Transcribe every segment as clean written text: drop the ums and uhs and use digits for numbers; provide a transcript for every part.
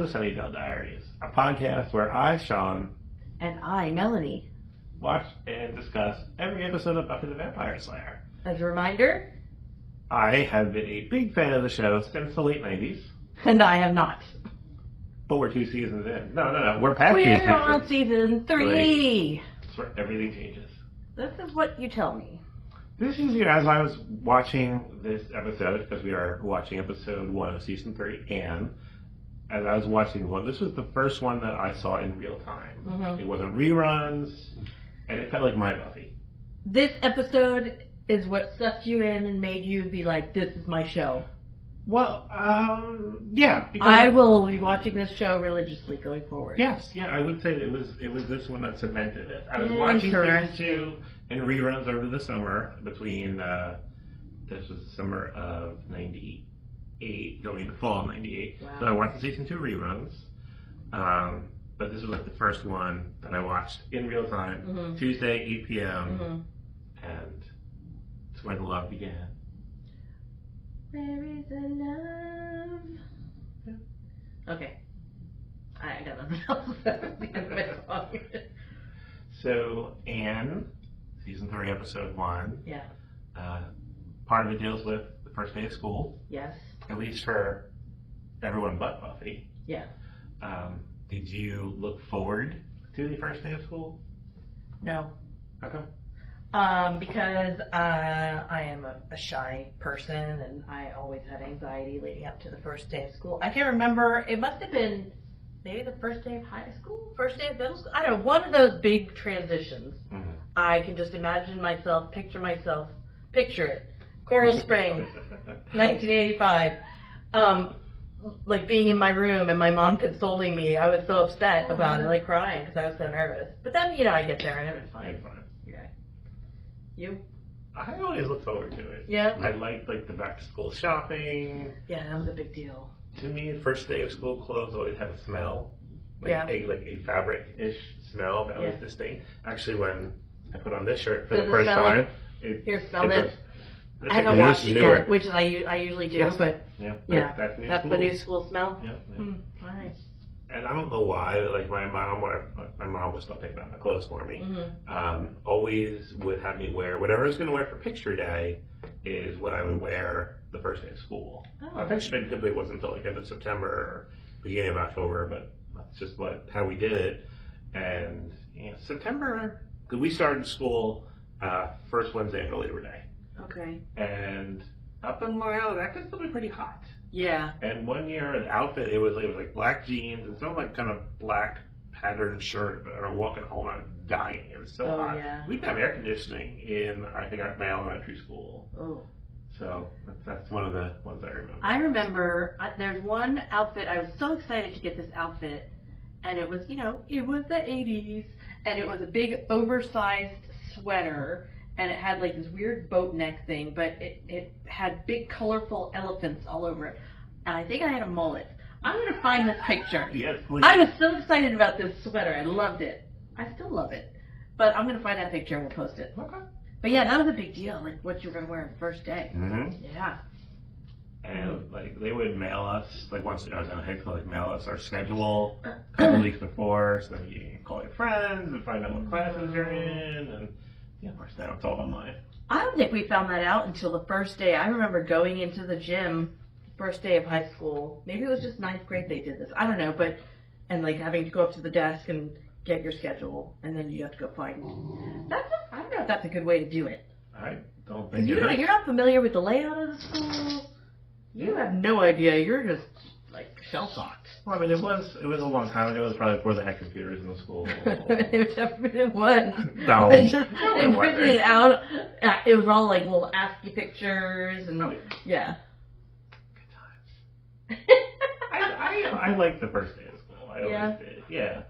the Sunnydalediaries, a podcast where I, Sean, and I, Melanie, watch and discuss every episode of Buffy the Vampire Slayer. As a reminder, I have been a big fan of the show since the late 90s. And I have not. But we're 2 seasons in. No. We're past season 2. We're on season 3. That's where everything changes. This is what you tell me. This is as I was watching this episode, because we are watching episode 1 of season 3, and as I was watching one, this was the first one that I saw in real time. Mm-hmm. It wasn't reruns, and it felt like my Buffy. This episode is what sucked you in and made you be like, this is my show. Well, yeah. I will be watching this show religiously going forward. Yes, yeah, I would say it was this one that cemented it. I was watching season 2 in reruns over the summer between, this was the summer of 98, going into fall of 98. Wow. So I watched the season 2 reruns, but this was like the first one that I watched in real time, Tuesday, 8 p.m., and that's where the love began. There is a love. Okay. I got nothing else. That's the end of my song. So, Anne, season 3, episode 1. Yeah. Part of it deals with the first day of school. Yes. At least for everyone but Buffy. Yeah. Did you look forward to the first day of school? No. Okay. Because I am a shy person and I always had anxiety leading up to the first day of school. I can't remember, it must have been maybe the first day of high school, first day of middle school. I don't know, one of those big transitions. Mm-hmm. I can just imagine myself, picture it. Coral Springs, 1985. Like being in my room and my mom consoling me. I was so upset about it, like crying because I was so nervous. But then, I get there and it was fine. Okay. You? I always look forward to it. Yeah? I like the back to school shopping. Yeah, that was a big deal. To me, the first day of school clothes always have a smell. A fabric-ish smell that was distinct. Actually, when I put on this shirt for the first time, Here, smell this. I haven't washed it yet, which I usually do, but that's the new school smell. Yeah. Nice. And I don't know why, my mom would stop picking out my clothes for me. Always would have me wear whatever I was going to wear for picture day is what I would wear the first day of school. Picture day typically wasn't until end of September or beginning of October, but that's just how we did it. And September, because we started school first Wednesday after Labor Day. Okay. And up in Long Island, that could still be pretty hot. Yeah. And one year, the outfit, it was black jeans and some kind of black patterned shirt. But I was walking home, I was dying. It was so hot. Yeah. We didn't have air conditioning in, I think, my elementary school. Oh. So that's one of the ones I remember. I remember there's one outfit. I was so excited to get this outfit, and it was, it was the 80s, and it was a big oversized sweater. And it had this weird boat neck thing, but it had big colorful elephants all over it. And I think I had a mullet. I'm going to find this picture. Yes, please. I was so excited about this sweater. I loved it. I still love it. But I'm going to find that picture and we'll post it. Okay. But yeah, that was a big deal, what you were going to wear on the first day. Mm-hmm. Yeah. And they would mail us, once I was in high school, mail us our schedule a couple weeks before, so you can call your friends and find out what classes you're in, and of course, now it's all online. I don't think we found that out until the first day. I remember going into the gym, first day of high school. Maybe it was just 9th grade they did this. I don't know, and having to go up to the desk and get your schedule, and then you have to go find it. I don't know if that's a good way to do it. I don't think you're not familiar with the layout of the school. You have no idea. You're just shell-shocked. Well, it was a long time ago. It was probably before they had computers in the school. It was. No. They printed it out. It was all little ASCII pictures and yeah. Good times. I liked the first day of school. I always did. Yeah.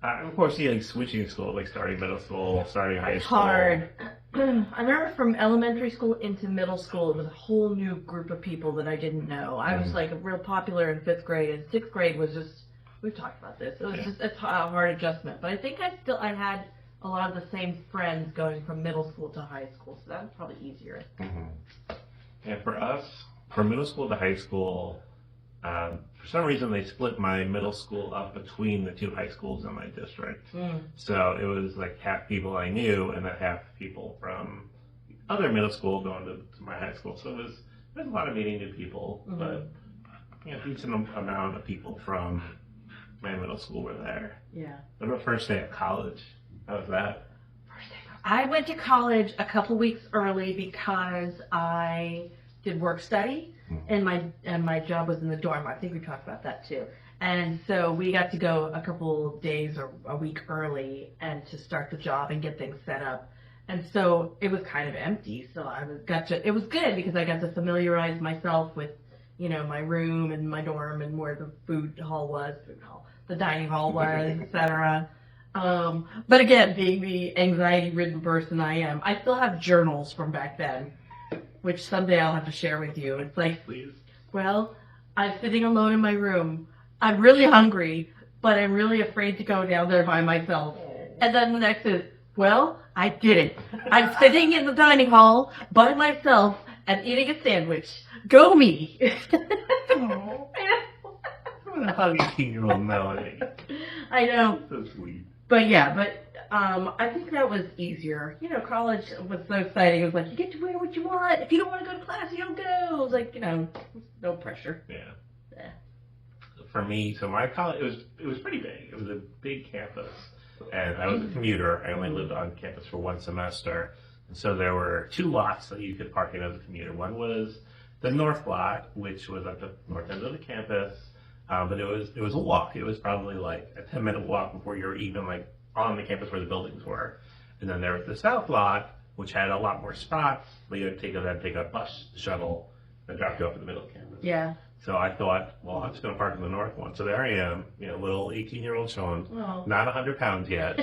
Of course, switching school, starting middle school, starting high school. Hard. I remember from elementary school into middle school, it was a whole new group of people that I didn't know. I was real popular in 5th grade, and 6th grade was just, we've talked about this, it was just a hard adjustment. But I think I had a lot of the same friends going from middle school to high school, so that was probably easier. Mm-hmm. And for us, from middle school to high school, For some reason, they split my middle school up between the 2 high schools in my district. So it was like half people I knew and then half people from other middle school going to my high school. So it was a lot of meeting new people, but decent amount of people from my middle school were there. Yeah. What about first day of college? How was that? I went to college a couple weeks early because I did work study, and my job was in the dorm. I think we talked about that too. And so we got to go a couple days or a week early and to start the job and get things set up. And so it was kind of empty. So it was good because I got to familiarize myself with, my room and my dorm and where the the dining hall was, etc. But again, being the anxiety-ridden person I am, I still have journals from back then, which someday I'll have to share with you. It's like, Please. Well, I'm sitting alone in my room. I'm really hungry, but I'm really afraid to go down there by myself. And then the next is, well, I did it. I'm sitting in the dining hall by myself and eating a sandwich. Go me. How 18-year-old Melanie. I know. So sweet. But I think that was easier. College was so exciting. It was like, you get to wear what you want. If you don't want to go to class, you don't go. It was like, no pressure. Yeah. For me, so my college, it was pretty big. It was a big campus. And I was a commuter. I only lived on campus for 1 semester. And so there were 2 lots that you could park in as a commuter. One was the north lot, which was at the north end of the campus. But it was a walk. It was probably like a 10-minute walk before you were even like on the campus where the buildings were. And then there was the south lot, which had a lot more spots. You would take a bus shuttle that dropped you off at the middle of campus. Yeah. So I thought, well, I'm just going to park in the north one. So there I am, little 18-year-old Sean, not 100 pounds yet.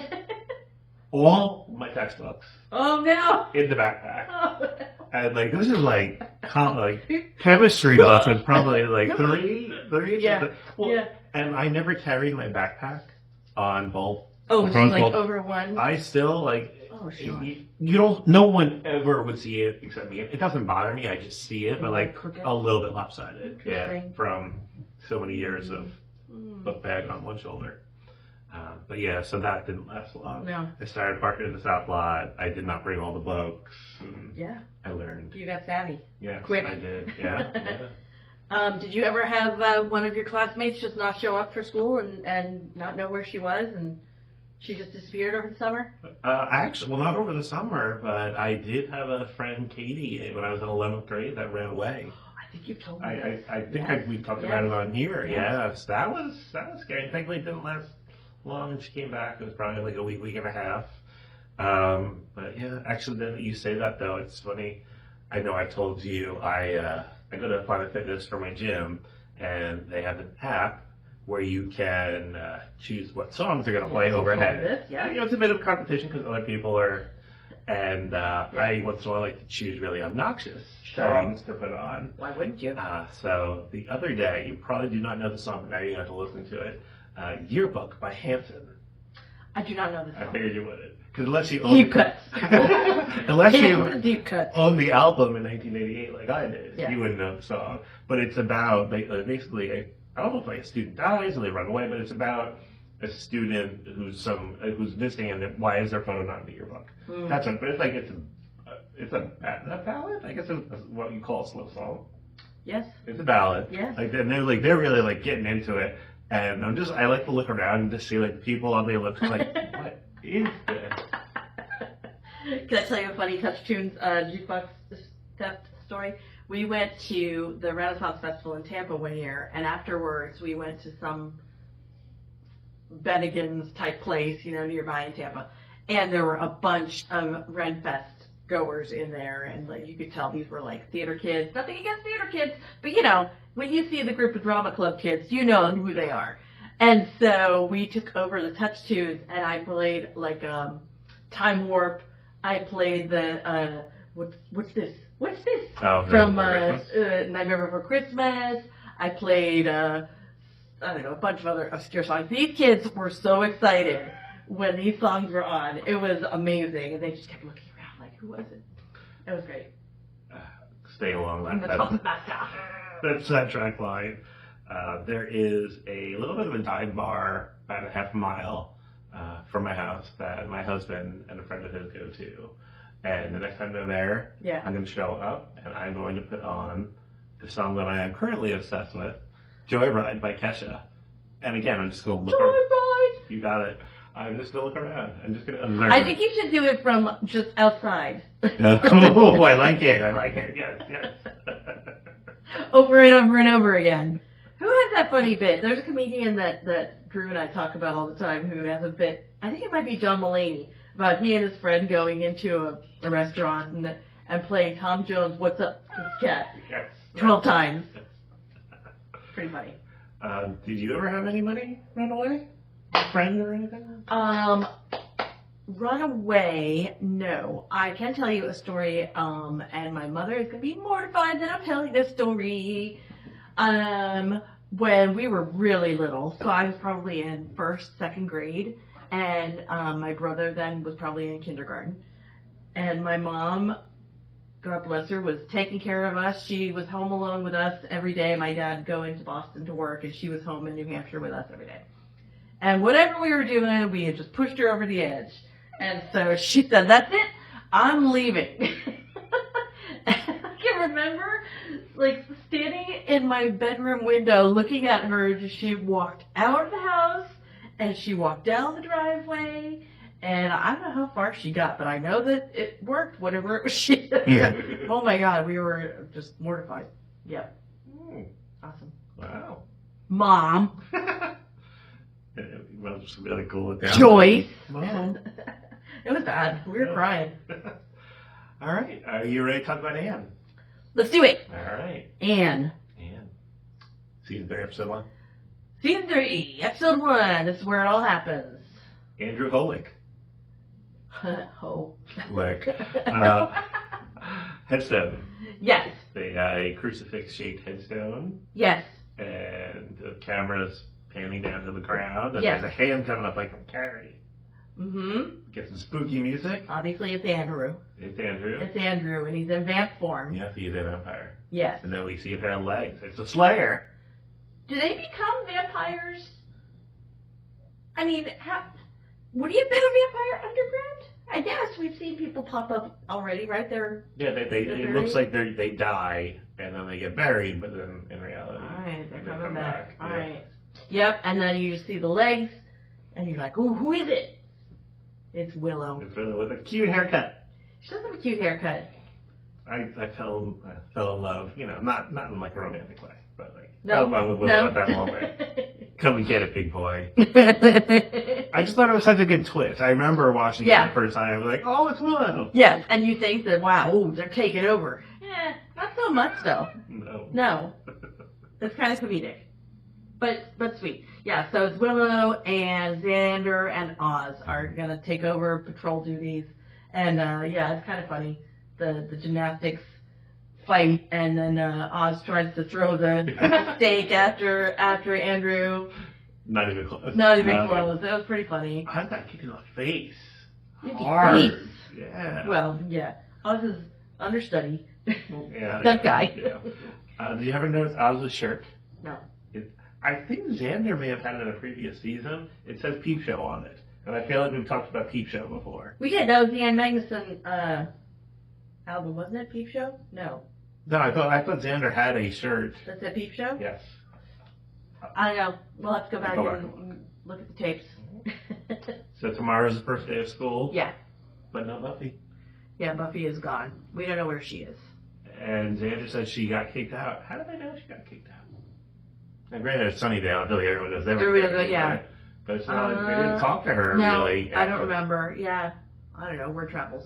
All my textbooks. Oh no! In the backpack. Oh, no. And this is chemistry lessons, probably three. Yeah. Well, yeah. And I never carried my backpack on both. Oh, just over one. I still Oh, sure. No one ever would see it except me. It doesn't bother me. I just see it, but a little bit lopsided. Yeah, from so many years of book bag on one shoulder. But yeah, so that didn't last long. No. I started parking in the south lot. I did not bring all the books. Yeah. I learned. You got savvy. Yeah, Quick. I did. Yeah. Did you ever have one of your classmates just not show up for school and not know where she was and she just disappeared over the summer? Actually, not over the summer, but I did have a friend, Katie, when I was in 11th grade that ran away. I think you told me. I think we talked about it on here. Yes, that was scary. Thankfully, it didn't last long. And she came back. It was probably like a week and a half. But yeah, actually, then you say that though, it's funny. I know I told you I go to Planet Fitness for my gym, and they have an app where you can choose what songs are going to play overhead. Yeah. It's a bit of competition because other people are, and I once in a while like to choose really obnoxious songs to put on. Why wouldn't you? So the other day, you probably do not know the song, but now you have to listen to it. Yearbook by Hanson. I do not know the song. I figured you wouldn't. Because unless you deep cuts. unless you deep cuts. own the album in 1988 like I did, yeah. you wouldn't know the song. But it's about basically I don't know if like a student dies or they run away, but it's about a student who's visiting and why is their photo not in the yearbook? That's but it's a ballad. I guess it's what you call a slow song. Yes. It's a ballad. Yes. And they're really getting into it. And I like to look around and just see people on the ellipse what is this? Can I tell you a funny Touch Tunes jukebox theft story? We went to the Renaissance Festival in Tampa one year, and afterwards we went to some Bennigan's type place, nearby in Tampa, and there were a bunch of Renfest goers in there, and you could tell these were theater kids. Nothing against theater kids, but when you see the group of drama club kids, you know who they are. And so we took over the Touch Tunes, and I played Time Warp. I played the what's this? Oh, from Nightmare Before Christmas. I played a bunch of other obscure songs. These kids were so excited when these songs were on. It was amazing, and they just kept looking around who was it? It was great. Stay along That's that track line. There is a little bit of a dive bar about a half a mile from my house that my husband and a friend of his go to. And the next time they're there, I'm going to show up and I'm going to put on the song that I am currently obsessed with, Joyride by Kesha. And again, I'm just going to look around. Joyride! You got it. I'm just going to look around. I'm just going to observe. I think you should do it from just outside. Oh, I like it. I like it. Yes, yes. Over and over and over again. Who has that funny bit? There's a comedian that Drew and I talk about all the time who has a bit, I think it might be John Mulaney, about he and his friend going into a restaurant and playing Tom Jones' What's Up with the Cat 12 times. Pretty funny. Did you ever have anybody run away? A friend or anything? Run away, no. I can tell you a story, and my mother is going to be mortified that I'm telling this story. When we were really little, so I was probably in first, second grade, and my brother then was probably in kindergarten. And my mom, God bless her, was taking care of us. She was home alone with us every day. My dad going to Boston to work, and she was home in New Hampshire with us every day. And whatever we were doing, we had just pushed her over the edge. And so she said, "That's it, I'm leaving." I can remember, like, standing in my bedroom window looking at her as she walked out of the house, and she walked down the driveway, and I don't know how far she got, but I know that it worked, whatever it was she did. Yeah. Oh my God, we were just mortified. Yeah. Awesome. Wow. Mom. Well, just really cool it down. Joyce. Mom. It was bad. We were crying. All right. Are you ready to talk about Anne? Let's do it. All right. Anne. Season 3, episode 1. Season 3, episode 1. This is where it all happens. Andrew Holick. Headstone. Yes. They got a crucifix-shaped headstone. Yes. And the camera's panning down to the ground. And Yes. there's a hand coming up like a carry. Mm-hmm. Get some spooky music. Obviously, it's Andrew. It's Andrew. It's Andrew, and he's in vamp form. Yes, he's a vampire. Yes. And then we see a pair of legs. It's a slayer. Do they become vampires? I mean, would he have been a vampire underground? I guess we've seen people pop up already, right there. Yeah, it looks like they die and then they get buried, but then in reality, all right, they're they coming come back. All Yeah. right. Yep, and then you see the legs, and you're like, "Ooh, who is it?" It's Willow. It's really with a cute haircut. She does have a cute haircut. I fell in love, not in like a romantic way, but like No. fell in love with Willow at that moment. Come and get it, big boy. I just thought it was such a good twist. I remember watching it the first time. I was like, "Oh, it's Willow." Yes, and you think that, wow, ooh, they're taking over. Not so much though. No. It's kind of comedic. But sweet. Yeah, so it's Willow and Xander and Oz are going to take over patrol duties. And it's kind of funny. The gymnastics fight, and then Oz tries to throw the steak after Andrew. Not even close. Not even close. That was pretty funny. I got kicked in the face. Face. Hard. Yeah. Well, yeah. Oz is understudy. Yeah. That guy. Yeah. Did you ever notice Oz's shirt? No. I think Xander may have had it in a previous season. It says Peep Show on it. And I feel like we've talked about Peep Show before. We did. That was the Ann Magnuson album, wasn't it? Peep Show? No. No, I thought Xander had a shirt. That's a Peep Show? Yes. I don't know. We'll have to go back and look at the tapes. So tomorrow's the first day of school. Yeah. But no Buffy. Yeah, Buffy is gone. We don't know where she is. And Xander said she got kicked out. How did I know she got kicked out? And granted, it's Sunnydale. I feel like everyone knows everything. Yeah. But it's not, they didn't talk to her no, really. I don't remember. Yeah. I don't know. Word travels.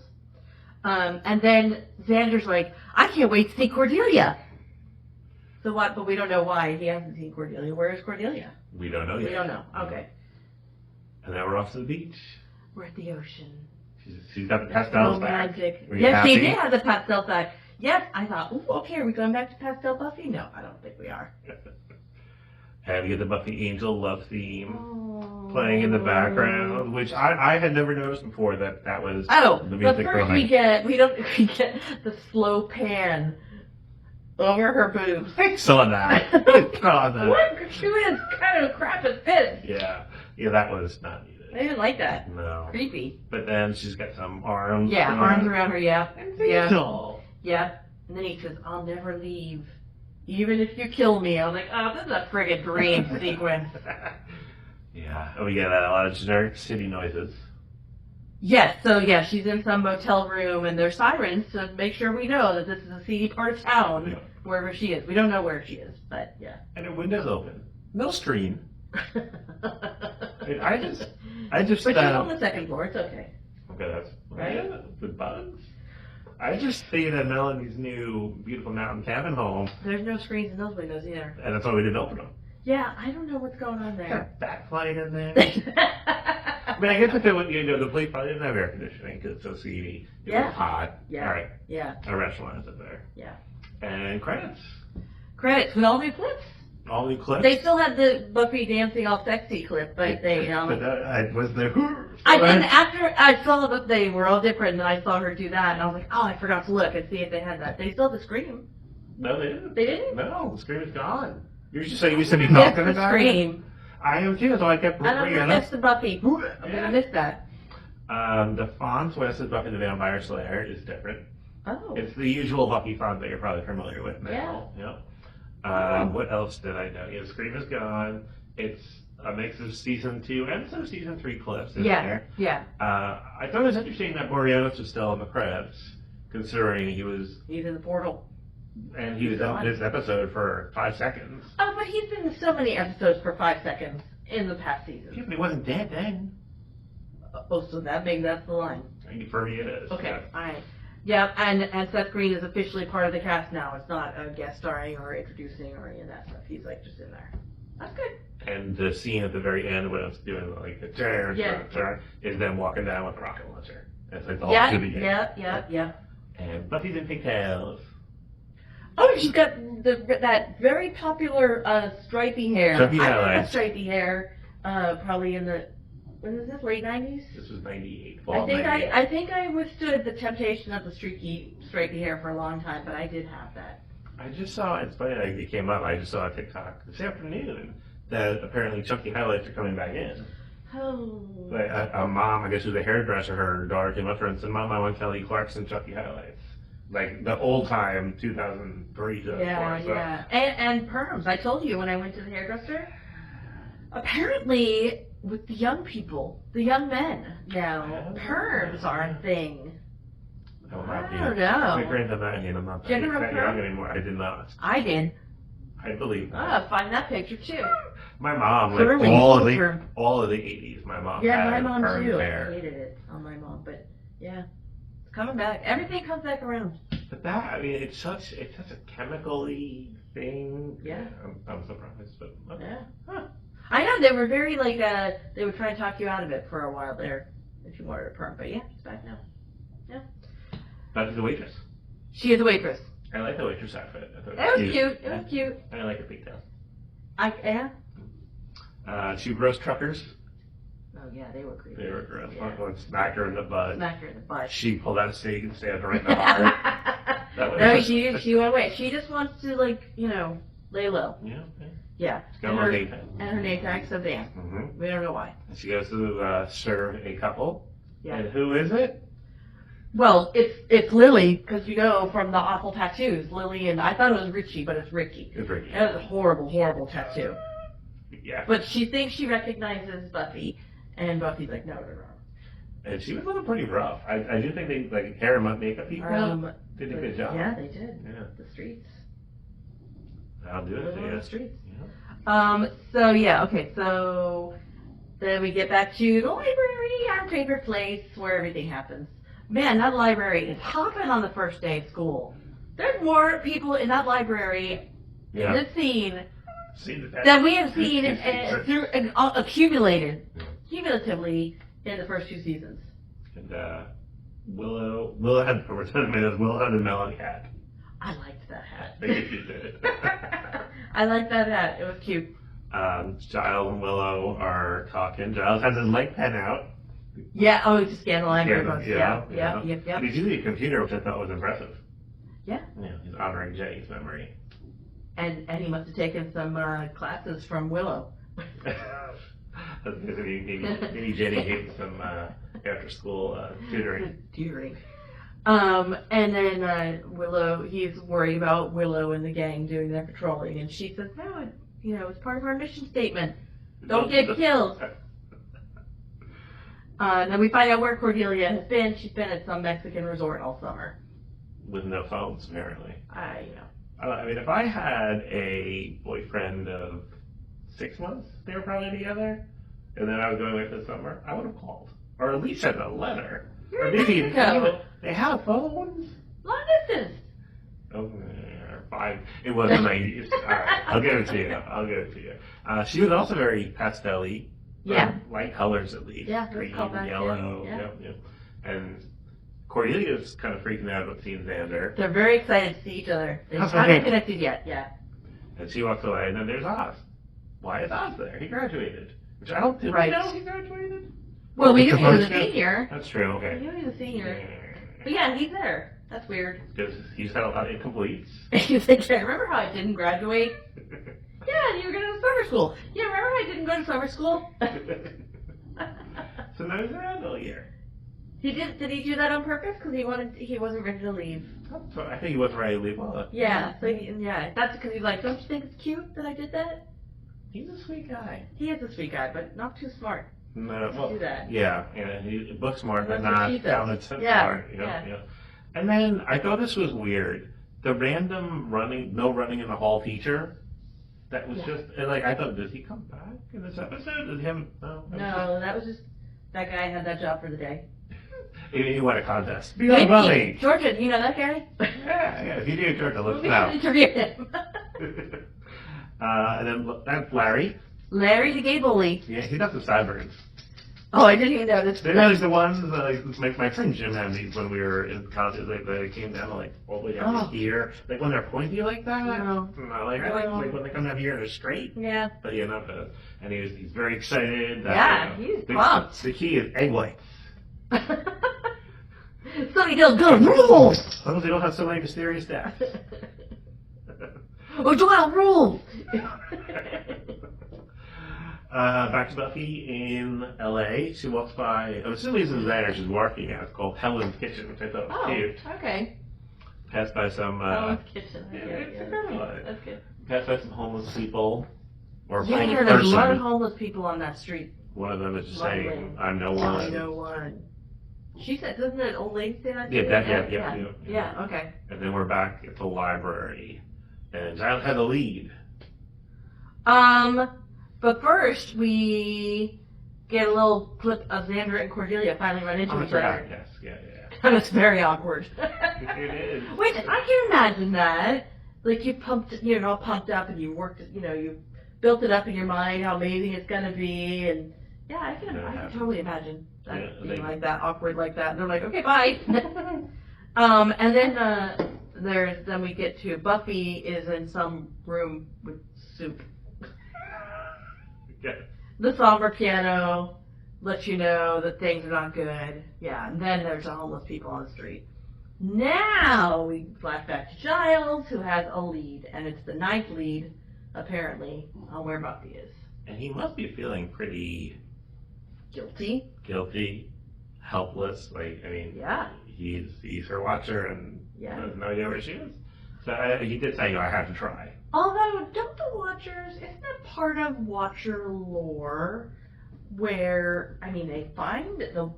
And then Xander's like, I can't wait to see Cordelia. So what? But we don't know why he hasn't seen Cordelia. Where is Cordelia? We don't know yet. We don't know. Okay. And now we're off to the beach. We're at the ocean. She's got the pastels back. Magic. Were you Yes, happy? she did have the pastels back. Yes, I thought, ooh, okay, are we going back to Pastel Buffy? No, I don't think we are. And you get the Buffy Angel love theme playing in the background, which I had never noticed before that was the music but first from we get the slow pan over her boobs. I saw that. I saw that. What gratuitous kind of crap is this? Yeah, that was not needed. I didn't like that. No. Creepy. But then she's got some arms. Yeah, arms around her, yeah. Yeah. Yeah. And then he says, I'll never leave. Even if you kill me. I was like, oh, this is a friggin' dream sequence. Yeah. And we get a lot of generic city noises. Yes, so yeah, she's in some motel room and there's sirens to make sure we know that this is a seedy part of town, wherever she is. We don't know where she is, but yeah. And her window's open. No screen. I just. But she's on the second floor, it's okay. Okay, that's right. Yeah, with bugs. I just stayed at Melanie's new beautiful mountain cabin home. There's no screens in those windows either. And that's why we didn't open them. Yeah, I don't know what's going on there. Backlight in there. I mean, I guess if it was, the place probably didn't have air conditioning because it's so seedy. It was hot. Yeah. All right. Yeah. A restaurant is there. Yeah. And credits. Credits with all new clips. All new clips. They still had the Buffy dancing all sexy clip, but they But I was there. I didn't, after I saw that they were all different and I saw her do that and I was like, oh, I forgot to look and see if they had that. They still have the scream. No, they didn't. They didn't? No, the scream is gone. You're just saying you used to be Yes, talking the about scream. I am too, so I kept I don't bringing it miss up. the Buffy. I'm gonna miss that. The font where it says Buffy the Vampire Slayer is different. Oh. It's the usual Buffy font that you're probably familiar with now. Yeah. What else did I know? Yeah, Scream is gone. It's a mix of season 2 and some season 3 clips in there. Yeah. I thought it was interesting that Boreanaz was still in the credits, considering He's in the portal. and he was in this episode for 5 seconds. Oh, but he's been in so many episodes for 5 seconds in the past season. He wasn't dead then. Oh, so that's the line. For me, it is. Okay, Yeah. alright. Yeah, and Seth Green is officially part of the cast now. It's not a guest starring or introducing or any of that stuff. He's like just in there. That's good. And the scene at the very end when it's doing like the turn, is them walking down with a rocket launcher. It's like all to the end. Yeah. And Buffy's in pigtails. Oh, she's got that very popular stripy hair. Stripy I hair. had stripy hair, probably in the, when is this, late 90s? This was 98. I think I withstood the temptation of the stripy hair for a long time, but I did have that. I just saw, it's funny that it came up, I just saw a TikTok this afternoon that apparently chunky highlights are coming back in. Oh. Like a mom, I guess who's a hairdresser, her daughter came up to her and said, Mom, I want Kelly Clarkson chunky highlights. Like the old time 2003 to Yeah. And perms. I told you when I went to the hairdresser. Apparently, with the young people, the young men now, perms are a thing. I don't know. My granddad, I'm not that young anymore. I did not. I did. I believe that. I'll find that picture too. My mom, like all of the 80s, my mom had my mom perm too. hair. I hated it on my mom, but yeah, it's coming back. Everything comes back around. But that, I mean, it's such a chemical-y thing. Yeah. I'm surprised, but okay. Yeah. Huh. I know, they were very like, they would try and talk you out of it for a while there, if you wanted a perm, but yeah, it's back now. Yeah. Buffy's the waitress. She is a waitress. I like the waitress outfit. I thought It was cute. It was cute. I like her pigtails. Yeah. She roast truckers. Oh yeah, they were creepy. They were gross. Yeah. One smacked her in the butt. Smacked her in the butt. She pulled out a steak and stabbed her right in the heart. No, she went away. She just wants to, like, lay low. Yeah. Yeah. And her name tag. And her name tag, so damn. Mm-hmm. We don't know why. And she goes to serve a couple. Yeah. And who is it? Well, it's Lily, because from the awful tattoos. Lily and I thought it was Richie, but it's Ricky. It's Ricky. It was a horrible, horrible tattoo. Yeah. But she thinks she recognizes Buffy, and Buffy's like, no. And she was looking pretty rough. I do think they, like, hair and makeup people did a good job. Yeah, they did. Yeah. The streets. I'll do it. The streets. Yeah. So then we get back to the library, our favorite place where everything happens. Man, that library is hopping on the first day of school. There's more people in that library in this scene than we have seen cumulatively in the first 2 seasons. And Willow had a Melanie hat. I liked that hat. I think she did. I liked that hat. It was cute. Giles and Willow are talking. Giles has his light pen out. Yeah, to scan the library books. Yeah. Yep. He's using a computer, which I thought was impressive. Yeah. Yeah, he's honoring Jenny's memory. And he must have taken some classes from Willow. Maybe Jenny gave some after school tutoring. And then Willow, he's worried about Willow and the gang doing their patrolling, and she says, no, it's part of our mission statement. Don't get killed. And then we find out where Cordelia has been. She's been at some Mexican resort all summer. With no phones, apparently. I know. I mean, if I had a boyfriend of 6 months, they were probably together, and then I was going away for the summer, I would have called. Or at least sent a letter. You're or maybe in Mexico. They have phones? Long distance. Oh, fine. It was the 90s. All right, I'll give it to you. She was also very pastel-y. Yeah. Light colors, at least. Yeah, green, callback, yellow. yeah. Yep. And Cordelia's kind of freaking out about seeing Xander. They're very excited to see each other. They How's haven't that? connected yet. Yeah. And she walks away, and then there's Oz. Why is Oz there? He graduated. Which I don't think Right. we know he graduated. Well, we knew he was a Supposed to. senior. That's true, We okay. knew he was a senior. But yeah, he's there. That's weird. Because he's had a lot of incompletes. You think, remember how I didn't graduate? Yeah, you were going to summer school. Yeah, remember how I didn't go to summer school? So now he's around all year. Did he do that on purpose? Because he wasn't ready to leave. So I think he wasn't ready to leave. Well, Yeah, that's because he's like, don't you think it's cute that I did that? he's a sweet guy. He is a sweet guy, but not too smart. No, Do that. Yeah, he's book smart, but That's what she not does. talented Yeah, smart. Yeah. And then I thought this was weird. The random running in the hall teacher. That was just like I thought. Does he come back in this episode? Did him? No. No, that was just that guy had that job for the day. He won a contest. Be like Buffy. Georgia, you know that guy? Yeah. If you do Georgia, let's We know. should interview him. And then that's Larry. Larry the gay bully. Yeah, he got the sideburns. Oh, I didn't even notice. They're not the ones, my friend Jim had these when we were in college, they came down like all the way down to here. Like when they're pointy like that? No. Like, I like when they come down here and they're straight. Yeah. But yeah, not the, and he's very excited. Yeah, he's pumped. The key is egg whites. So he does good rules. As long as they don't have so many mysterious deaths. Oh, Joel rules. Back to Buffy in LA. She walks by, I'm assuming this is there, she's working at. It's called Helen's Kitchen, which I thought was cute. Okay. Passed by some, Helen's Kitchen. That's good. Passed by some homeless people. Or Yeah, homeless there's a lot of person. homeless people on that street. One of them is just Lovely. saying, I'm no one. I'm no one. She said, doesn't that old lady say that? Yeah, okay. And then we're back at the library. And Giles had a lead. But first we get a little clip of Xander and Cordelia finally run into each other. Yes, yeah. And it's very awkward. It is. Wait, I can imagine that. Like you're all pumped up, and you worked, you built it up in your mind how amazing it's gonna be, and yeah, I can totally imagine that being like that, awkward like that. And they're like, okay, bye. And then we get to Buffy is in some room with soup. Yeah. The somber piano lets you know that things are not good. Yeah, and then there's the homeless people on the street. Now we flash back to Giles, who has a lead, and it's the 9th lead, apparently, on where Buffy is. And he must be feeling pretty Guilty. helpless. Yeah. He's her watcher and has no idea where she is. So he did say, I have to try. Although, don't the Watchers, isn't that part of Watcher lore where, they find the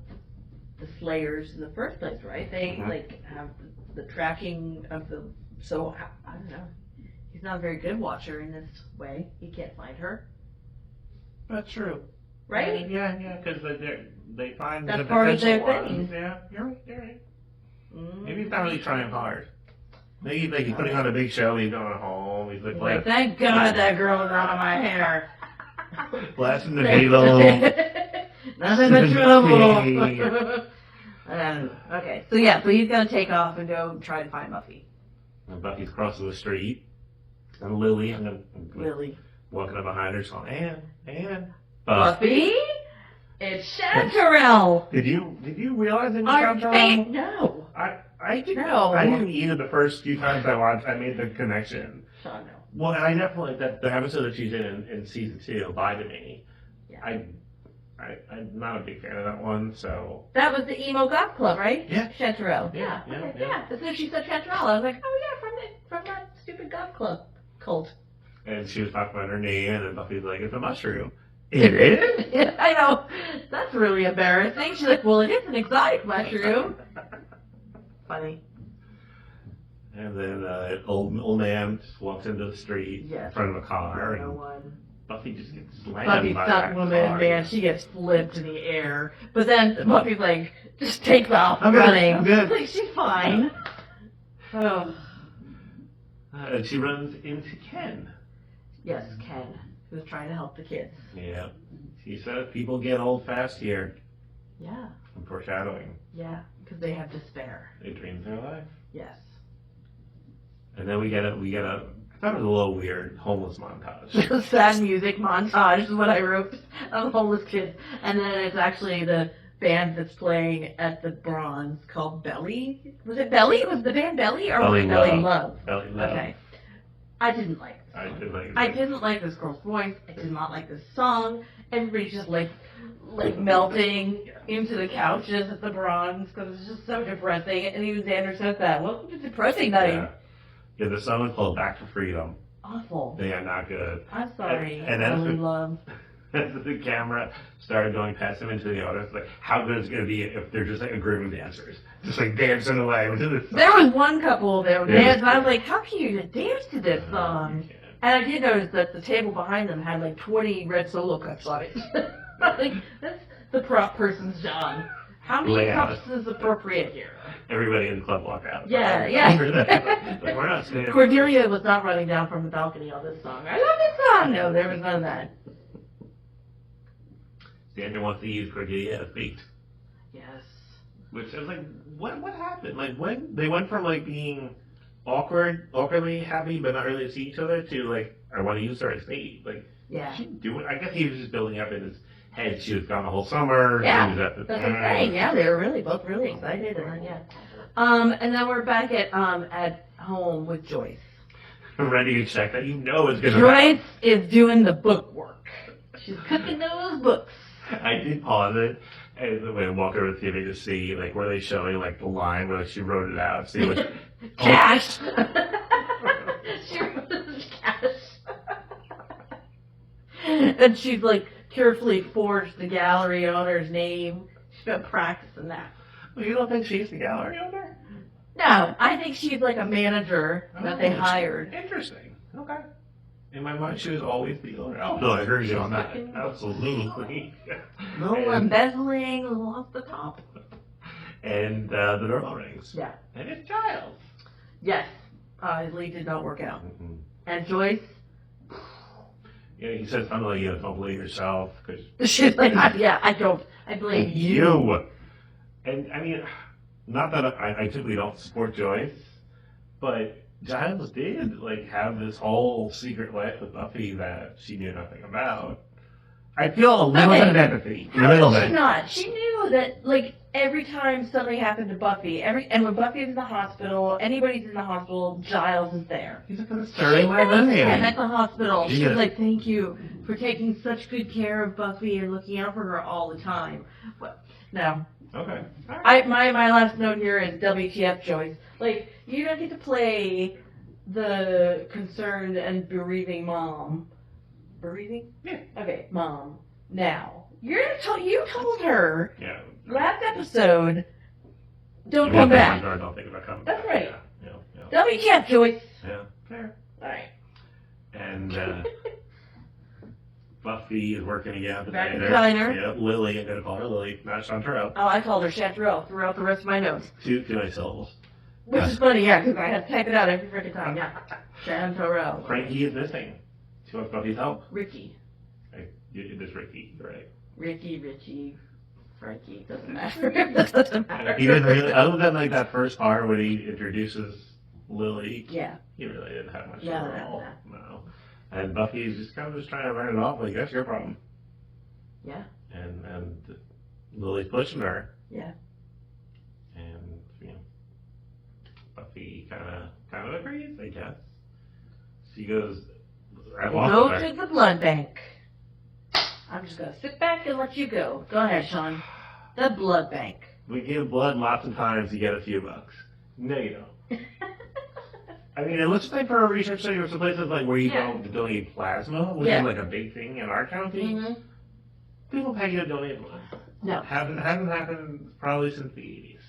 Slayers in the first place, right? They, have the tracking of so, I don't know. He's not a very good Watcher in this way. He can't find her. That's true. Right? Yeah, because they find That's the part of their potential thing. ones. Yeah, you're right. Maybe he's not really trying hard. Maybe he's putting on a big show, he's going home, he's like thank God that girl is out of my hair. blasting the needle. Nothing but trouble. Okay, so he's going to take off and go try to find Buffy. And Buffy's crossing the street. And Lily, Lily. walking up behind her, saying, Anne. Buffy? It's Chantarelle. Did you realize it was Chantarelle? No. I didn't. No. I didn't either the first few times I watched. I made the connection. Sean, no. Well, and I definitely that the episode that she's in season 2, Bye to Me. Yeah. I'm not a big fan of that one, so. That was the emo goth club, right? Yeah. Chantarelle. Yeah. As soon as she said Chantarelle, I was like, oh yeah, from that stupid goth club cult. And she was talking about her name, and then Buffy's like, it's a mushroom. It is? Yeah, I know. That's really embarrassing. She's like, well, it is an exotic mushroom. Funny. And then an old man just walks into the street in front of a car, and Buffy just gets slammed Buffy's by stuck that woman, car. man. She gets flipped in the air. But then Buffy's like, just takes off I'm good, running. I'm good. Like, she's fine. Oh. And she runs into Ken. Yes, Ken, who's trying to help the kids. Yeah. She said people get old fast here. Yeah. Some foreshadowing. Yeah, because they have despair. They dream their life. Yes. And then we get a I thought it was a little weird homeless montage. Sad music montage is what I wrote of homeless kids. And then it's actually the band that's playing at the Bronze called Belly. Was it Belly? Was the band Belly or was it Belly Love? Belly Love. Okay. I didn't like it. I didn't like this girl's voice. I did not like this song. Everybody's just like melting into the couches at the Bronze because it's just so depressing. And even Xander says that. Welcome to depressing night. Yeah, the song is called Back to Freedom. Awful. They are not good. I'm sorry. And as Love. the camera started going past them into the audience, like, how good is it going to be if they're just like a group of dancers? Just like dancing away into this song. There was one couple that were dancing, and I was like, how can you dance to this song? And I did notice that the table behind them had like 20 red Solo cups on it. Like, that's the prop person's job. How many cups is appropriate here? Everybody in the club walked out. Yeah. Like, we're not standing. Cordelia was not running down from the balcony on this song. I love this song. No, there was none of that. Xander wants to use Cordelia as bait. Yes. Which I was like, what happened? Like, when they went from like being awkwardly happy but not really see each other to like, I want to use her as bait. Like, she do it. I guess he was just building up in his head. She was gone the whole summer. Yeah, that's what I'm saying. Yeah, they were both really excited, and then and then we're back at home with Joyce. Ready to check that is gonna. Joyce is doing the book work. She's cooking those books. I did pause it and went walk over to the TV to see like where they showing like the line where she wrote it out. See what cash. She wrote this cash. And she's like carefully forged the gallery owner's name. She's been practicing that. Well, you don't think she's the gallery owner? No, I think she's like a manager that they hired. Interesting. Okay. In my mind, she was always the owner. Oh, no, I agree with you on that. Absolutely. No embezzling off the top. And the doorbell rings. Yeah. And it's Giles. Yes. His lead did not work out. Mm-hmm. And Joyce? Yeah, he said something like, don't believe yourself. She's like, I don't. I blame you. And, I mean, not that I typically don't support Joyce, but Giles did, like, have this whole secret life with Buffy that she knew nothing about. I feel a little bit of empathy. How did she not? She knew that, like, every time something happened to Buffy, and when Buffy's in the hospital, anybody's in the hospital, Giles is there. He's a concerning librarian. And at the hospital, she's like, thank you for taking such good care of Buffy and looking out for her all the time. But, no. Okay. Right. My last note here is WTF, Joyce. Like, you don't get to play the concerned and bereaving mom. Bereaving? Yeah. Okay, mom. Now, you told her. Yeah. Last episode, don't come back. Don't think about coming back. That's right. Yeah. WTF, Joyce. Yeah. Fair. All right. And Buffy is working again at the diner. Yeah, Lily. I'm going to call her Lily, not Chantarelle. Oh, I called her Chantarelle throughout the rest of my notes. Two nice syllables. Which is funny, yeah, because I had to type it out every freaking time. Yeah. Chantarelle. Frankie is missing. She wants Buffy's help. Ricky. It is Ricky, right? Ricky, Richie, Frankie. Doesn't matter. Doesn't matter. He didn't really, other than like that first part when he introduces Lily. Yeah. He really didn't have much No. And Buffy's just kind of just trying to write it off like, that's your problem. Yeah. And Lily's pushing her. Yeah. And, Buffy kind of agrees, I guess. She goes, Go to the blood bank. I'm just going to sit back and let you go. Go ahead, Sean. The blood bank. We give blood lots of times to get a few bucks. No, you don't. I mean, it looks like for a research study, there's some places like where you go to donate plasma, which is like a big thing in our county. Mm-hmm. People pay you to donate blood. No. Hasn't happened probably since the 80s.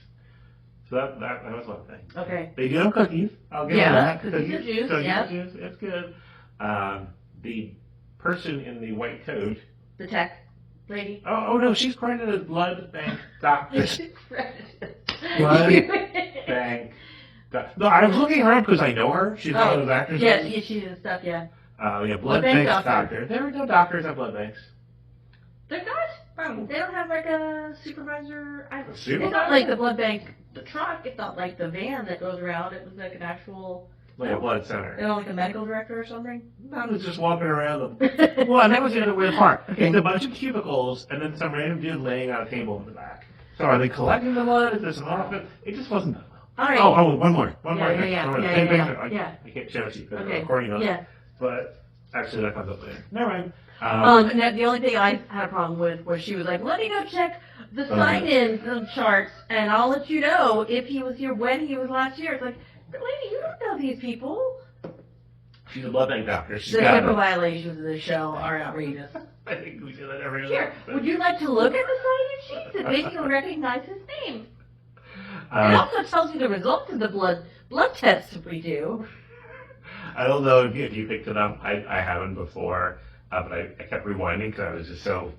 So that was one thing. Okay. They do have cookies. I'll give them that. Cookies and juice. Juice. It's good. The person in the white coat. The tech lady. Oh no, she's credited as blood bank doctor. She's credited. Blood bank. No, I was looking her up because I know her. She's one of those actors. Yeah, she does stuff. Yeah. Blood bank doctor. There are no doctors at blood banks. They're not. They don't have like a supervisor. It's not like the blood bank, the truck. It's not like the van that goes around. It was like an actual. Like a blood center. You know, like a medical director or something? I was just walking around them. Well, and that was the other weird part. Okay. There's a bunch of cubicles, and then some random dude laying on a table in the back. So are they collecting the blood? Is this an office? It just wasn't done well. All right. Oh, one more. Yeah. I can't show it to you because I'm recording on it. Yeah. But actually, that comes up later. Never mind. And the only thing I had a problem with was she was like, let me go check the sign-in charts, and I'll let you know if he was here when he was last year. It's like, lady, you don't know these people. She's a blood bank doctor. The HIPAA violations of the show are outrageous. I think we do that every Here, would you like to look at the sign-in sheet? It makes you recognize his name. It also tells you the results of the blood tests we do. I don't know if you picked it up. I haven't before, but I kept rewinding because I was just so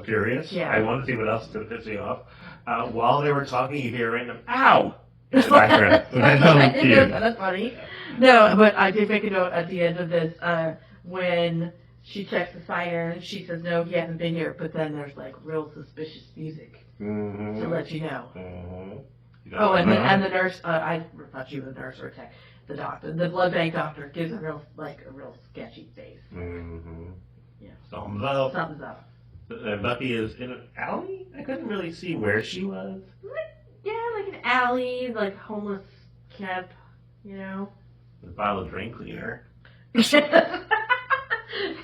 curious. Yeah. I wanted to see what else was going to piss me off. While they were talking, you hear a random "ow" in the background. That's funny. No, but I did make a note at the end of this when she checks the siren. She says, "No, he hasn't been here." But then there's like real suspicious music to let you know. Mm-hmm. Oh, and the nurse. I thought she was a nurse or a tech. The doctor, the blood bank doctor, gives a real sketchy face. Mm-hmm. Yeah. Something's up. Something's up. Buffy is in an alley? I couldn't really see where she was. Yeah, like an alley, like homeless camp, you know. A bottle of drain cleaner. There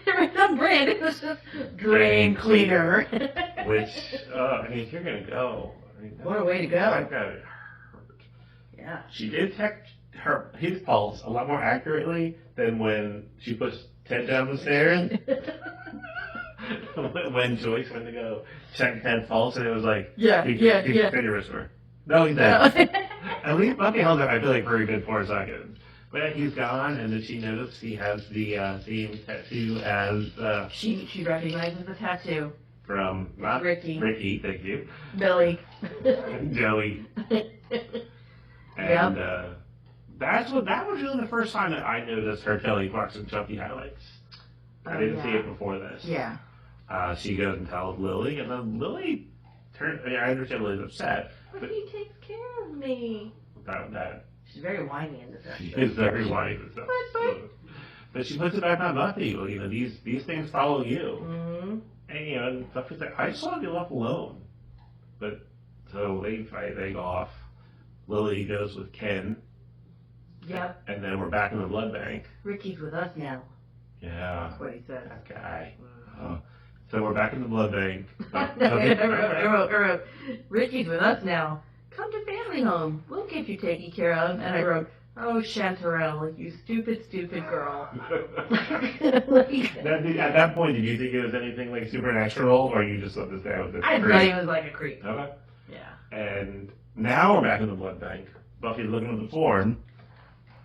was some brand. It was just drain cleaner. Which, I mean, if you're going to go. What a way to go. That got it hurt. Yeah. She did check his pulse a lot more accurately than when she puts Ted down the stairs. When Joyce went to go check Ted's pulse, and it was like, yeah. Your wrist for. No, he's dead. At least Buffy held it, I feel like, very good 4 seconds. But he's gone, and then she noticed he has the same tattoo as... She recognizes the tattoo. From, not Ricky. Ricky, thank you. Billy. Joey. And that was really the first time that I noticed her Kelly Clarkson Chucky highlights. I didn't see it before this. Yeah. She goes and tells Lily, and then Lily I understand Lily's upset. But he takes care of me. That. She's very whiny in this episode. She is very whiny in this episode. But she puts it back on Buffy. Well, you know, these things follow you. Mm-hmm. And, you know, Buffy's like, I just want to be left alone. But, so they fight, they go off. Lily goes with Ken. Yep. And then we're back in the blood bank. Ricky's with us now. Yeah. That's what he said. That guy. So we're back in the blood bank. I wrote, Ricky's with us now. Come to family home. We'll get you taken care of. And I wrote, oh, Chantarelle, you stupid, stupid girl. At that point, did you think it was anything like supernatural, or you just thought this guy was a creep? I thought he was like a creep. Okay. Yeah. And now we're back in the blood bank. Buffy's looking at the form.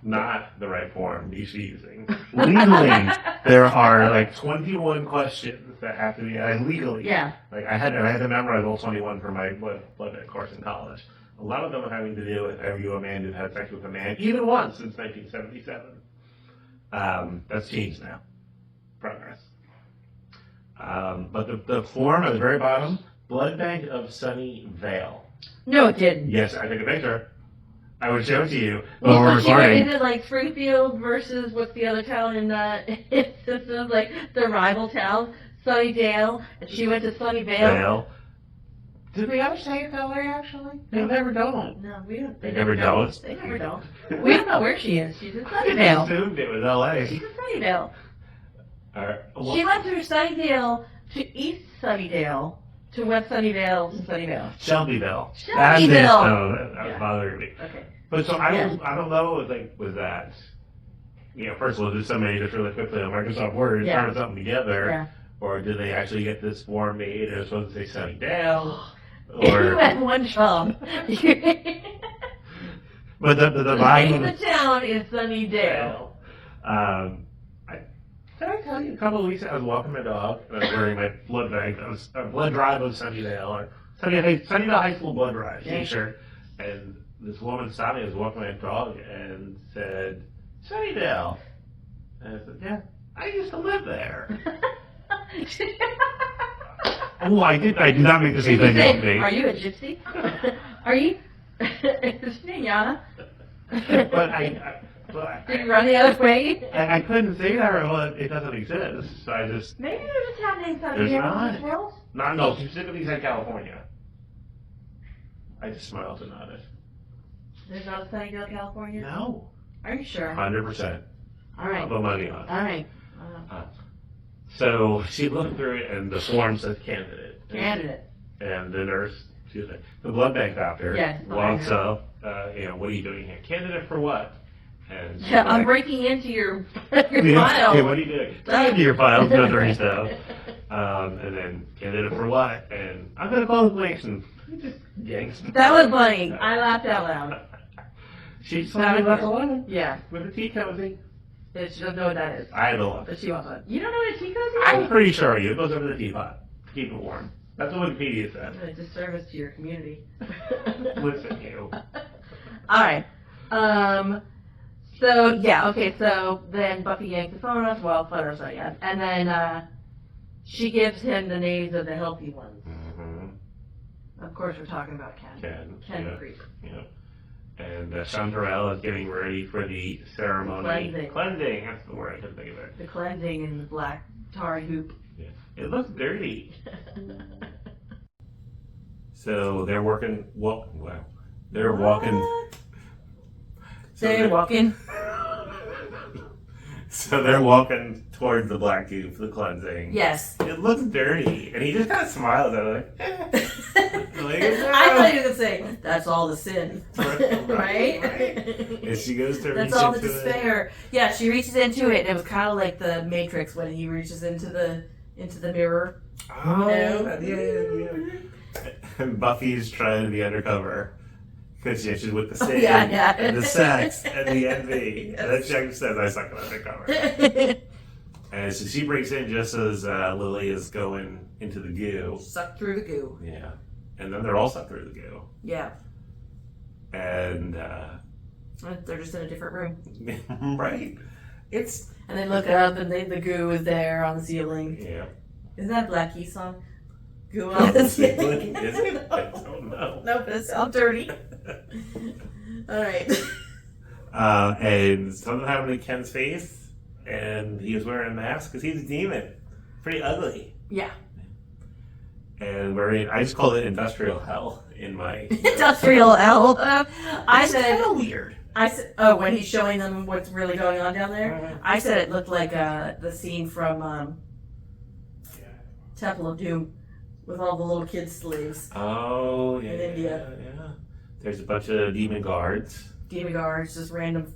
Not the right form she's using. Legally, there are like 21 questions that have to be legally. Yeah. Like I had to memorize all 21 for my blood bank course in college. A lot of them are having to do with are you a man who had sex with a man, even once since 1977. That's changed now. Progress. But the form at the very bottom, blood bank of Sunnyvale. No, it didn't. Yes, I took a picture. I would show it to you. Well, is it like Springfield versus what's the other town in it's like the rival town, Sunnydale, and she went to Sunnyvale. Did we ever say it that way, actually? They never don't. No, we don't. They never don't? They never don't. We don't know where she is. She's in I Sunnydale. assumed it was L.A. She's in Sunnydale. Well, She went through Sunnydale to East Sunnydale to West Sunnydale to Sunnydale. Shelbyville. That's it. Shelbyville. Oh, that Yeah. bothered me. Okay. But so I don't know, like, was that, first of all, did somebody just really quickly on Microsoft Word throw something together? Yeah. Or did they actually get this form made and it was supposed to say Sunnydale? You Or, had one job. but the The line name was, of the town is Sunnydale. Did I tell you a couple of weeks ago I was walking my dog and I was wearing my blood bag, blood drive of Sunnydale, or Sunnydale High School blood drive t-shirt, and this woman stopped me. I was walking my dog and said, Sunnydale. And I said, yeah, I used to live there. Oh, I did not make the same thing Say, with me. are you a gypsy? Are you? Is this me, Yana? But Did you run the other way? I couldn't say that, or it doesn't exist. So I just, Maybe there's a town named There's Sunnydale. not. No, specifically said California. I just smiled and nodded. There's not a Sunnydale, California? No. Are you sure? 100%. All right. I'll put money on it. All right. So she looked through it, and the form says candidate. Candidate. And the nurse, the blood bank doctor, walks up. What are you doing here? Candidate for what? And Yeah, I'm breaking into your file. Yeah, what are you doing? Into your file, notary stuff. And then candidate for what? And I'm gonna call the police and just yanks. That was funny. I laughed out loud. She told me about the one Yeah. with the tea cozy. She doesn't know what that is. I don't know. But she wants one. You don't know what a tea cozy is? I'm pretty sure it goes over the teapot to keep it warm. That's what Wikipedia says. It's a disservice to your community. Listen, you. Alright. So then Buffy yanks the phone off, and then she gives him the names of the healthy ones. Mm-hmm. Of course we're talking about Ken. Ken the Creep. Yeah. And Chantarelle is getting ready for the ceremony. Cleansing, that's the word, I couldn't think of it. The cleansing in the black tar hoop. Yeah. It looks dirty. So they're working, they're walking. They're walking. So they're walking towards the black goop, the cleansing. Yes. It looks dirty. And he just kind of smiles at it I thought you were going to say, that's all the sin. Right? And she goes to That's all the despair. Yeah, she reaches into it. It was kind of like the Matrix when he reaches into the mirror. Oh, yeah. And Buffy's trying to be undercover. Because she's with the sin, and the sex, and the envy. And then Jack says, I suck at undercover. And so she breaks in just as Lily is going into the goo. Sucked through the goo. Yeah. And then they're all sucked through the goo. Yeah. And they're just in a different room. Right. And they look up and the goo is there on the ceiling. Yeah. Isn't that a Black Keys song? Goo on the ceiling. Is it? I don't know. Nope, it's all dirty. Alright. And something happened to Ken's face, and he was wearing a mask because he's a demon. Pretty ugly. Yeah. And I just called it industrial hell in my Industrial hell. I it's said kind of weird. I said, when he's showing them what's really going on down there, I said it looked like the scene from Temple of Doom with all the little kids' slaves. Oh, yeah. In India. Yeah. There's a bunch of demon guards. Demon guards, just random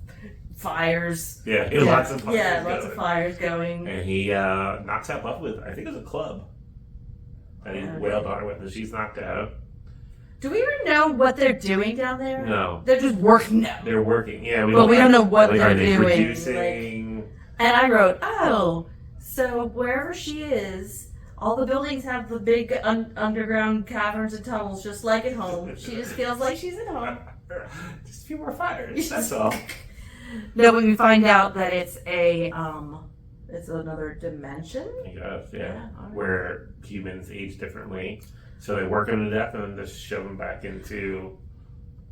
fires. Yeah, lots of fires. Yeah, lots of fires going. And he knocks out Buffy with, I think it was a club. And he wailed on her with, and she's knocked out. Do we even know what they're doing down there? No. They're just working now. They're working, yeah. We don't know what they're doing. Producing? And I wrote, so wherever she is, all the buildings have the big underground caverns and tunnels just like at home. She just feels like she's at home. Just a few more fires, that's all. No, but we find out that it's it's another dimension. Yeah. Where humans age differently. So they work them to death and then just shove them back into...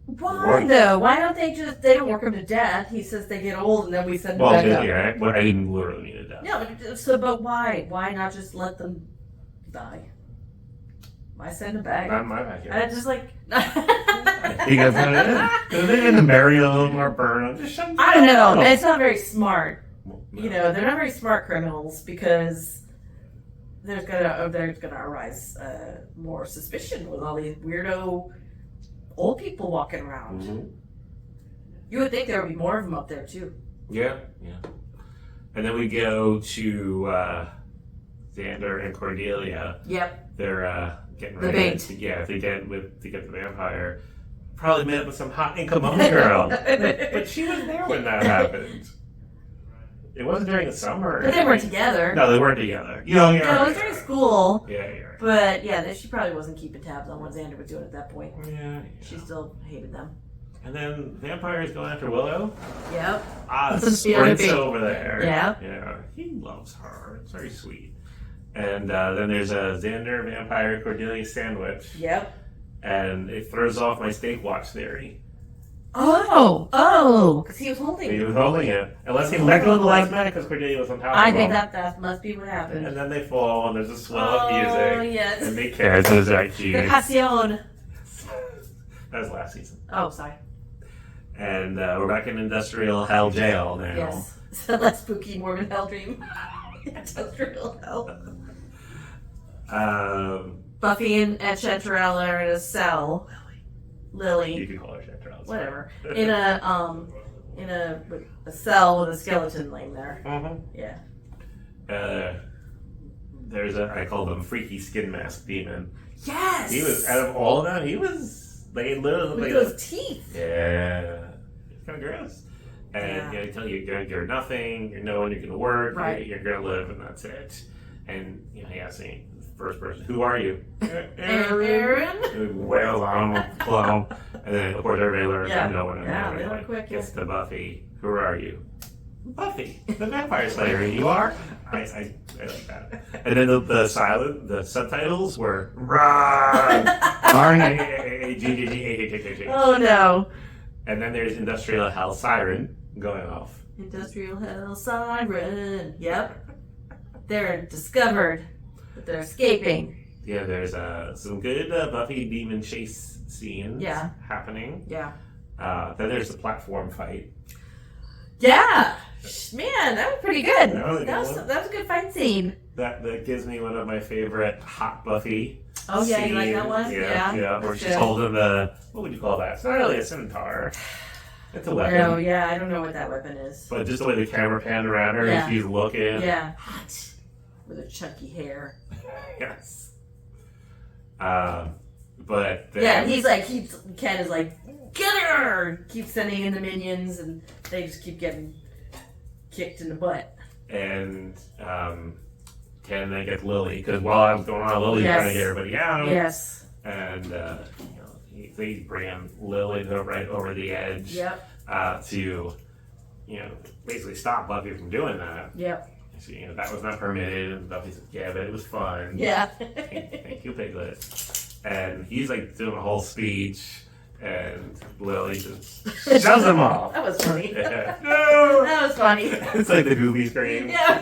Why though? Why don't they don't work them to death? He says they get old and then we send them back up. Yeah, I didn't literally mean to death. No, but why? Why not just let them die? Mice in the bag. Not in my backyard. I just like. You guys they're going to bury them or burn them. Just shut them I don't know. down. It's not very smart. No. You know, they're not very smart criminals because there's gonna arise more suspicion with all these weirdo old people walking around. Mm-hmm. You would think there would be more of them up there too. Yeah. And then we go to Xander and Cordelia. Yep. They're getting The ready bait. to get the vampire. Probably met with some hot Incomoda girl. But she was there when that happened. It wasn't during the summer. But they weren't together. No, they weren't together. No, it was during school. Yeah, you're right. But yeah, she probably wasn't keeping tabs on what Xander was doing at that point. Yeah. She still hated them. And then vampires going after Willow. Yep. Oz sprints over there. Yeah. Yeah. He loves her. It's very sweet. And then there's a Xander vampire Cordelia sandwich. Yep. And it throws off my steak watch theory. Oh, because he was holding He it. was holding it. Unless he let go of the last minute because Cordelia was on top of I him. think that must be what happened. And then they fall and there's a swell of music. Oh, yes. And they kiss. It's like, The geez. Passion. That was last season. Oh, sorry. And we're back in Industrial Hell Jail now. Yes. So that's spooky Mormon hell dream. Industrial hell. Buffy and Chantarelle are in a cell. Lily. You can call her Chantarelle. Whatever. In a cell with a skeleton laying there. Mm-hmm. Yeah. There's I call them freaky skin mask demon. Yes. He was out of all of them. He was like literally with like those teeth. Yeah. It's kind of gross. And they tell you you're nothing. You're no one. You're gonna work. Right. You're gonna live, and that's it. And he asked me first person, "Who are you?" Aaron. Wails on him, clown, and then of course everybody learns Yeah. no one. Yeah, they learn quick. Gets to Buffy. Who are you? Buffy, the vampire slayer. You are. I like that. And then the subtitles were run. Oh no. And then there's Industrial Hell Siren going off. Industrial hell siren. Yep. They're discovered, but they're escaping. Yeah, there's some good Buffy demon chase scenes happening. Yeah. Then there's the platform fight. Yeah. Man, that was pretty good. That was a good fight scene. That gives me one of my favorite hot Buffy. Oh yeah, scenes. you like that one? Yeah. Where she's good. holding what would you call that? It's not really a scimitar. It's a weapon. No, yeah, I don't know what that weapon is. But just the way the camera panned around her and she's looking. Yeah. Hot. With her chunky hair. Yes. But then, yeah, he's like, Ken is like, get her! Keeps sending in the minions, and they just keep getting kicked in the butt. And Ken then gets Lily, because while I was going on, Lily's trying to get everybody out. Yes. And they bring Lily right over the edge. Yep. To basically stop Buffy from doing that. Yep. So, that was not permitted, and Buffy's like, yeah, but it was fun. Yeah. Thank you, Piglet. And he's like doing a whole speech, and Lily just shoves him off. That was funny. Yeah. No! That was funny. It's like the Goofy scream. Yeah.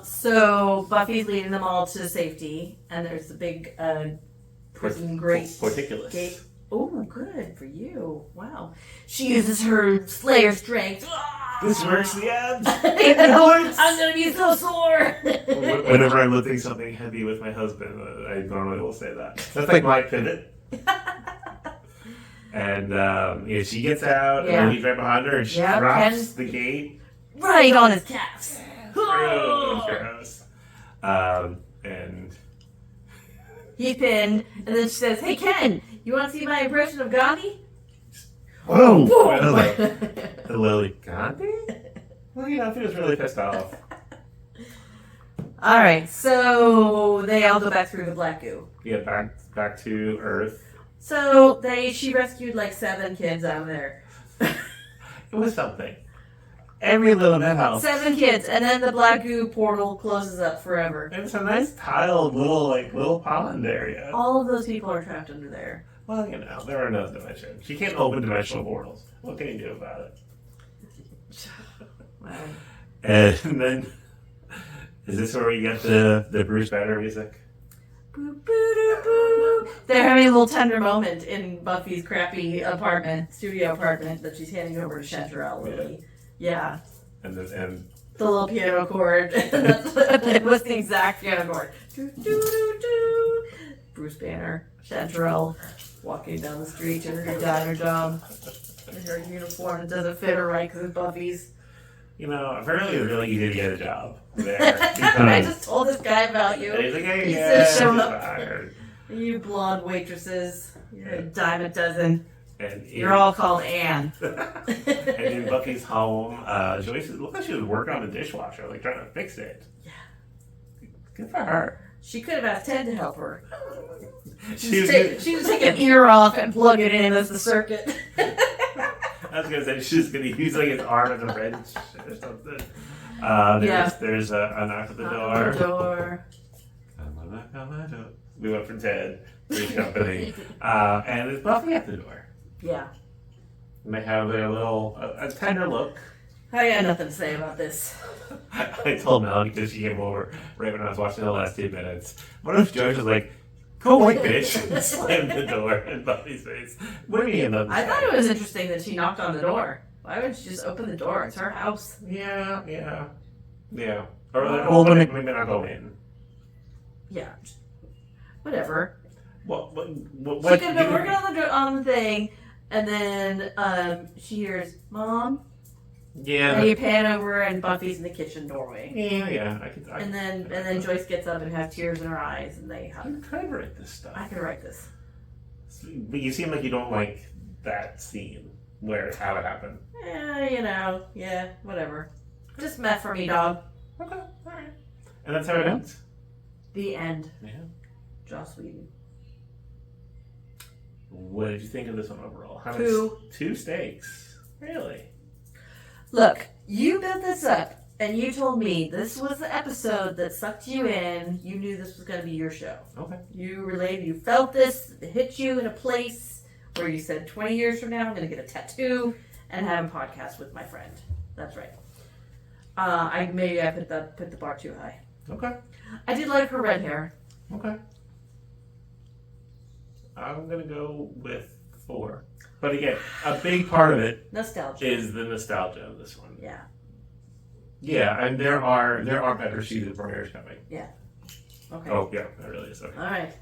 So Buffy's leading them all to safety, and there's the big prison grate Porticulus. gate. Oh, good for you! Wow, she uses her Slayer strength. This works the end. I'm gonna be so sore. Whenever I'm lifting something heavy with my husband, I normally will say that. That's like my pivot. And she gets out, and he's right behind her, and she drops the gate. Right on his calves. Gross. And He's pinned, and then she says, "Hey Ken, you want to see my impression of Gandhi?" whoa! Lily, Gandhi? Well, he was really pissed off. All right, so they all go back through the black goo. Yeah, back to Earth. So she rescued like 7 kids out of there. It was something. Every little net house. 7 kids, and then the black goo portal closes up forever. It was a nice tiled little pond area. All of those people are trapped under there. Well, there are no dimensions. You can't open dimensional portals. What can you do about it? Wow. And then Is this where we get the Bruce Banner music? Boo, boo, doo, boo. They're having a little tender moment in Buffy's crappy studio apartment that she's handing over to Chantarelle, Lily. Yeah. And the little piano chord. That was the exact piano chord. Do, do, do, do. Bruce Banner, Chantarelle, walking down the street to her diner job in her uniform. It doesn't fit her right because it's Buffy's. Apparently it's really easy to get a job there. I just told this guy about you. He's like, hey, He yeah, said, show he's up. fired. You blonde waitresses. You're a dime a dozen. And You're all called Anne. And in Buffy's home, Joyce looked like she was working on the dishwasher, like trying to fix it. Yeah. Good for her. She could have asked Ted to help her. She was take an ear off and plug it in as the circuit. I was gonna say she's gonna use like his arm as a wrench or something. There's a knock at the door. I'm gonna knock on my door. We went from Ted, Three's Company, and it's Buffy at the door. Yeah. And they have their little a tender look. I got nothing to say about this. I told Melanie because she came over right when I was watching the last 2 minutes. What if George was like, "Go away, bitch," and slammed the door in Buffy's face? What do you mean? I thought it was interesting that she knocked on the door. Why wouldn't she just open the door? It's her house. Yeah. Or maybe not go in. Yeah. Whatever. What She could have been working on the thing, and then she hears, "Mom." Yeah. And you pan over, and Buffy's in the kitchen doorway. Yeah. And then Joyce gets up and has tears in her eyes, and they hug. You could write this stuff. I could write this. But you seem like you don't like that scene how it happened. Yeah, whatever. Just meth for me, dog. Okay, all right. And that's how it ends. The end. Yeah. Joss Whedon. What did you think of this one overall? How 2. 2 steaks. Really? Look, you built this up, and you told me this was the episode that sucked you in. You knew this was going to be your show. Okay. You felt this, it hit you in a place where you said, 20 years from now, I'm going to get a tattoo and have a podcast with my friend. That's right. I put the bar too high. Okay. I did like her red hair. Okay. I'm going to go with 4. But again, a big part of it Nostalgia. is the nostalgia of this one. Yeah. Yeah, and there are better season premieres coming. Yeah. Okay. Oh, yeah, that really is. Okay. All right.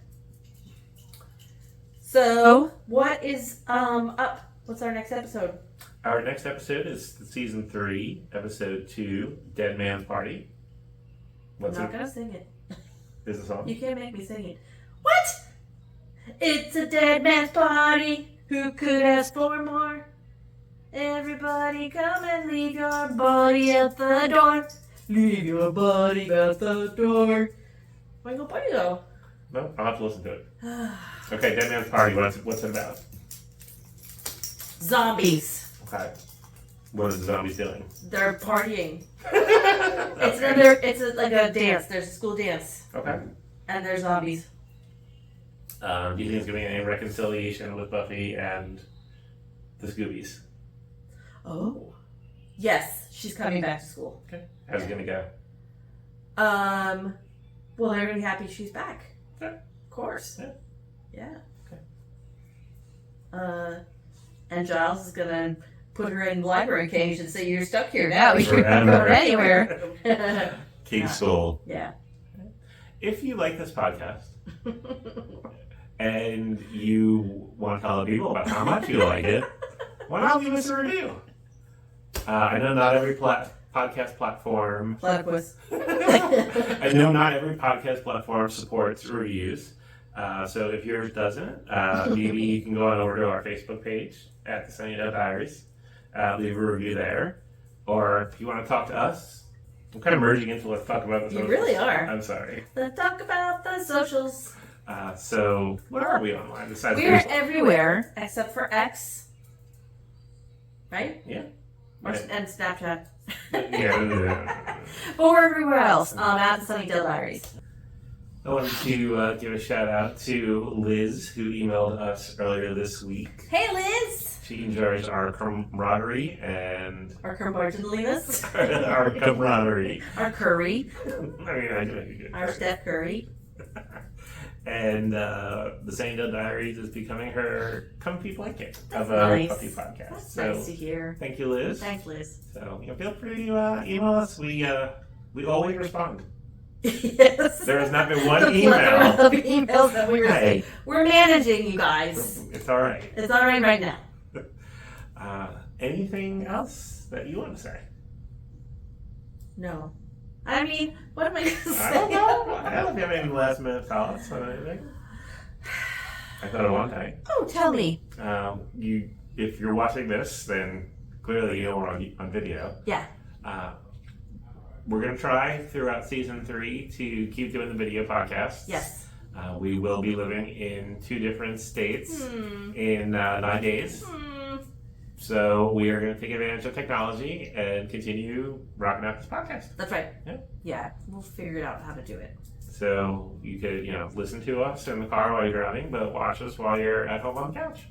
So, what is up? What's our next episode? Our next episode is season 3, episode 2, Dead Man's Party. I'm not going to sing it. Is the song? You can't make me sing it. What? It's a dead man's party. Who could ask for more? Everybody come and leave your body at the door. Leave your body at the door. Where your body go? No, I'll have to listen to it. Okay, Dead Man's Party. What's it about? Zombies. Okay. What is the zombies doing? They're partying. Okay. It's like a dance. There's a school dance. Okay. And there's zombies. Do you think there's going to be any reconciliation with Buffy and the Scoobies? Oh. Yes, she's coming back to school. Okay. How's it going to go? Well, they're going to be happy she's back. Okay. Of course. Yeah. Okay. And Giles is going to put her in the library cage and say, "You're stuck here now. You can't Forever. go anywhere." King Soul. Yeah. If you like this podcast and you want to tell people about how much you like it, why not leave us a review? I know not every podcast platform. Platypus. I know not every podcast platform supports reviews. So if yours doesn't, maybe you can go on over to our Facebook page at the Sunnydale Diaries. Leave a review there. Or if you want to talk to us, I'm kind of merging into let's talk about the socials. You really are. I'm sorry. Let's talk about the socials. So where are we online? Besides We're Facebook? everywhere except for X. Right? Yeah. And Snapchat. Yeah. But we're everywhere else. At the Sunnydale Diaries. I wanted to give a shout out to Liz, who emailed us earlier this week. Hey, Liz! She enjoys our camaraderie and Our camaraderie. our camaraderie. Our curry. I mean, I do make a good Our joke. Steph Curry. And the Sunny Dale Diaries is becoming her comfy blanket That's of a nice. Buffy podcast. That's So nice to hear. thank you, Liz. Thanks, Liz. So feel free to email us. We always respond. Yes. There has not been one The email. plethora of emails that we Hey. receive. We're managing, you guys. It's all right. It's all right now. Anything else that you want to say? No. I mean, what am I going to say? I don't know. I don't know if you have any last minute thoughts on anything. I thought of one thing. Oh, tell me. If you're watching this, then clearly you know we're on video. Yeah. We're going to try throughout season 3 to keep doing the video podcasts. Yes. We will be living in 2 different states in 9 days. So we are going to take advantage of technology and continue rocking out this podcast. That's right. Yeah. Yeah. We'll figure out how to do it. So you could, listen to us in the car while you're driving, but watch us while you're at home on the couch.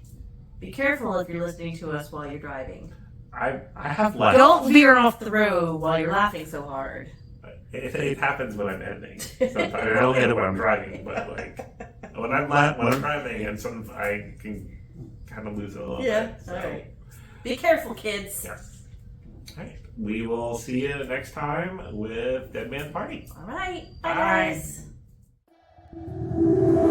Be careful if you're listening to us while you're driving. I have life. Don't veer off the road while you're laughing so hard. It happens when I'm editing. Sometimes I don't get it when I'm driving, but when I'm driving, and I can kind of lose it a little bit. So. All right. Be careful, kids. Yes. All right. We will see you next time with Dead Man Party. All right. Bye. Bye, guys.